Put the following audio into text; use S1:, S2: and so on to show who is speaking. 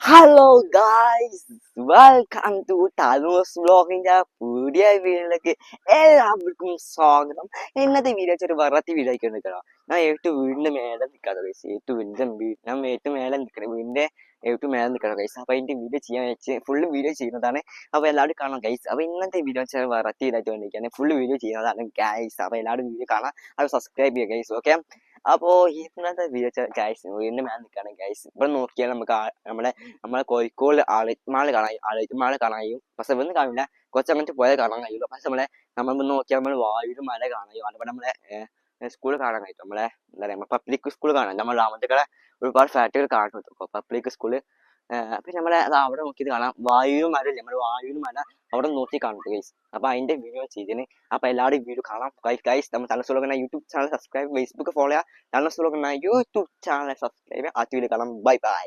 S1: Hello guys, welcome to താലൂസ് വ്ലോഗിന്റെ പുതിയ വീഡിയോയിലേക്ക് എല്ലാവർക്കും സ്വാഗതം. ഇന്നത്തെ വീഡിയോ ഒരു വെറൈറ്റി വീഡിയോ ആയിക്കാൻ നിൽക്കണം. ഞാൻ ഏറ്റവും വീടിന്റെ മേലെ നിൽക്കാതെ ഗൈസ്, ഞാൻ ഏറ്റവും മേലെ നിൽക്കണം, വീടിന്റെ ഏറ്റവും മേലെ നിൽക്കണം ഗൈസ്. അപ്പൊ അതിന്റെ വീഡിയോ ചെയ്യാൻ വെച്ച് ഫുള്ള് വീഡിയോ ചെയ്യുന്നതാണ്. അപ്പൊ എല്ലാവരും കാണാം ഗൈസ്. അപ്പൊ ഇന്നത്തെ വീഡിയോ വെച്ചാൽ വെറൈറ്റി ഇതായിട്ട് വേണ്ടിയിരിക്കുകയാണ്, ഫുള്ള് വീഡിയോ ചെയ്യുന്നതാണ് ഗൈസ്. അപ്പൊ എല്ലാവരും വീഡിയോ കാണാം, അത് സബ്സ്ക്രൈബ് ചെയ്യുക ഗൈസ്. ഓക്കെ, അപ്പോ ഇന്നത്തെ വീഡിയോ ഗൈസ് വീടിന്റെ മേലെ നിൽക്കുകയാണ് ഗൈസ്. ഇവിടെ നോക്കിയാൽ നമുക്ക് നമ്മളെ കോഴിക്കോട് ആളിമാള് കാണാൻ കഴിയും. പക്ഷെ ഇവിടുന്ന് കാണില്ല, കുറച്ച് അങ്ങോട്ട് പോയാൽ കാണാൻ കഴിയുള്ളൂ. പക്ഷെ നമ്മൾ നോക്കിയാൽ നമ്മൾ വായൂർ മല കാണാൻ കഴിയും. അതുപോലെ നമ്മളെ സ്കൂൾ കാണാൻ കഴിയും. നമ്മളെ എന്താ പറയുക, പബ്ലിക് സ്കൂൾ കാണാം. നമ്മൾ രാമന്തക്കട ഒരുപാട് ഫാക്ടറികൾ കാണാൻ പറ്റും പബ്ലിക് സ്കൂള്. പിന്നെ നമ്മളെ അത് അവിടെ നോക്കിയിട്ട് കാണാം. വായൂർ മല ഇല്ലേ, നമ്മുടെ വായൂർ മല അവിടെ നോക്കി കാണും ഗൈസ്. അപ്പൊ അതിന്റെ വീഡിയോ ചെയ്തിന്. അപ്പൊ എല്ലാവരും വീഡിയോ കാണാം ഗൈസ്. നമ്മൾ തലസുലോകന YouTube channel subscribe, Facebook follow ചെയ്യുക. തലസുലോകന യൂട്യൂബ് ചാനൽ സബ്സ്ക്രൈബ്. ആ വീഡിയോ കാണാം. Bye by.